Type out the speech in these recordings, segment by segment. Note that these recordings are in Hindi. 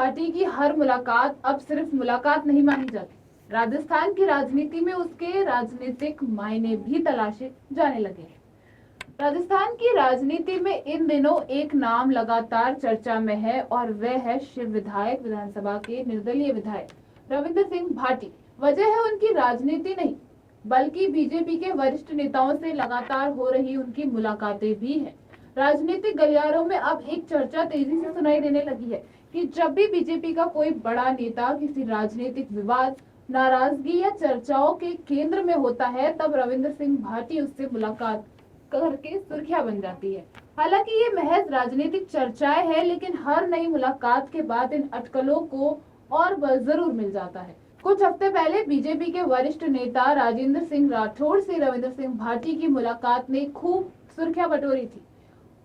भाटी की हर मुलाकात अब सिर्फ मुलाकात नहीं मानी जाती। राजस्थान की राजनीति में उसके राजनीतिक मायने भी तलाशे जाने लगे हैं। राजस्थान की राजनीति में इन दिनों एक नाम लगातार चर्चा में है और वह है शिव विधायक विधानसभा के निर्दलीय विधायक रविंद्र सिंह भाटी। वजह है उनकी राजनीति नहीं, बल्कि बीजेपी के वरिष्ठ नेताओं से लगातार हो रही उनकी मुलाकातें भी हैं। राजनीतिक गलियारों में अब एक चर्चा तेजी से सुनाई देने लगी है कि जब भी बीजेपी का कोई बड़ा नेता किसी राजनीतिक विवाद, नाराजगी या चर्चाओं के केंद्र में होता है, तब रविंद्र सिंह भाटी उससे मुलाकात करके सुर्खियां बन जाती है। हालांकि ये महज राजनीतिक चर्चाएं हैं, लेकिन हर नई मुलाकात के बाद इन अटकलों को और बल जरूर मिल जाता है। कुछ हफ्ते पहले बीजेपी के वरिष्ठ नेता राजेंद्र सिंह राठौड़ से रविंद्र सिंह भाटी की मुलाकात ने खूब सुर्खियां बटोरी थी।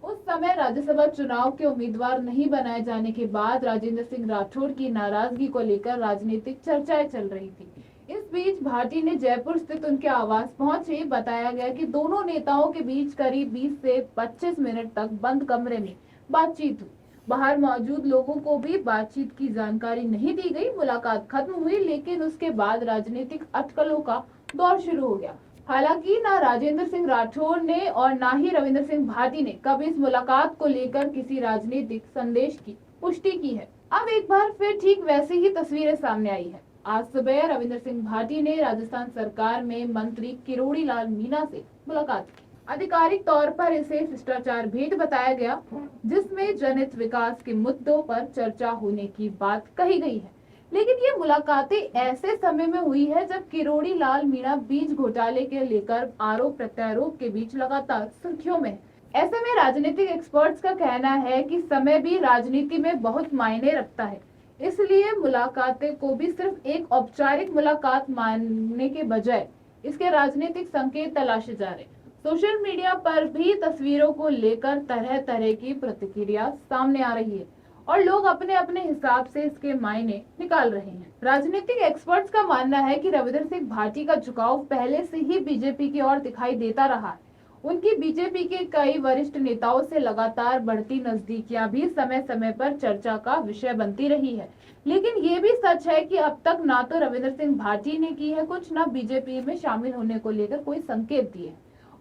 उस समय राज्यसभा चुनाव के उम्मीदवार नहीं बनाए जाने के बाद राजेंद्र सिंह राठौड़ की नाराजगी को लेकर राजनीतिक चर्चाएं चल रही थी। इस बीच भाटी ने जयपुर स्थित उनके आवास पहुंचे। बताया गया कि दोनों नेताओं के बीच करीब 20 से 25 मिनट तक बंद कमरे में बातचीत हुई। बाहर मौजूद लोगों को भी बातचीत की जानकारी नहीं दी गई। मुलाकात खत्म हुई, लेकिन उसके बाद राजनीतिक अटकलों का दौर शुरू हो गया। हालांकि ना राजेंद्र सिंह राठौड़ ने और ना ही रविंद्र सिंह भाटी ने कभी इस मुलाकात को लेकर किसी राजनीतिक संदेश की पुष्टि की है। अब एक बार फिर ठीक वैसी ही तस्वीरें सामने आई है। आज सुबह रविंद्र सिंह भाटी ने राजस्थान सरकार में मंत्री किरोड़ी लाल मीणा से मुलाकात की। आधिकारिक तौर पर इसे शिष्टाचार भेंट बताया गया, जिसमें जनहित विकास के मुद्दों पर चर्चा होने की बात कही गई है। लेकिन ये मुलाकातें ऐसे समय में हुई है जब किरोड़ी लाल मीणा बीज घोटाले के लेकर आरोप प्रत्यारोप के बीच लगातार सुर्खियों में है। ऐसे में राजनीतिक एक्सपर्ट्स का कहना है कि समय भी राजनीति में बहुत मायने रखता है, इसलिए मुलाकातें को भी सिर्फ एक औपचारिक मुलाकात मानने के बजाय इसके राजनीतिक संकेत तलाशे जा रहे। सोशल मीडिया पर भी तस्वीरों को लेकर तरह तरह की प्रतिक्रिया सामने आ रही है और लोग अपने अपने हिसाब से इसके मायने निकाल रहे हैं। राजनीतिक एक्सपर्ट्स का मानना है कि रविंद्र सिंह भाटी का झुकाव पहले से ही बीजेपी की ओर दिखाई देता रहा है। उनकी बीजेपी के कई वरिष्ठ नेताओं से लगातार बढ़ती नजदीकियां भी समय समय पर चर्चा का विषय बनती रही है। लेकिन ये भी सच है कि अब तक ना तो रविंद्र सिंह भाटी ने की है कुछ, ना बीजेपी में शामिल होने को लेकर कोई संकेत दिए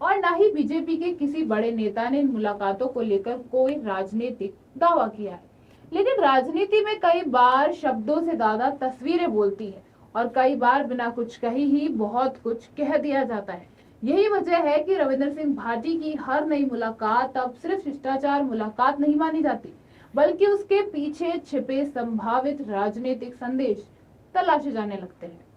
और ना ही बीजेपी के किसी बड़े नेता ने इन मुलाकातों को लेकर कोई राजनीतिक दावा किया है। लेकिन राजनीति में कई बार शब्दों से ज्यादा तस्वीरें बोलती है और कई बार बिना कुछ कही ही बहुत कुछ कह दिया जाता है। यही वजह है कि रविंद्र सिंह भाटी की हर नई मुलाकात अब सिर्फ शिष्टाचार मुलाकात नहीं मानी जाती, बल्कि उसके पीछे छिपे संभावित राजनीतिक संदेश तलाशे जाने लगते हैं।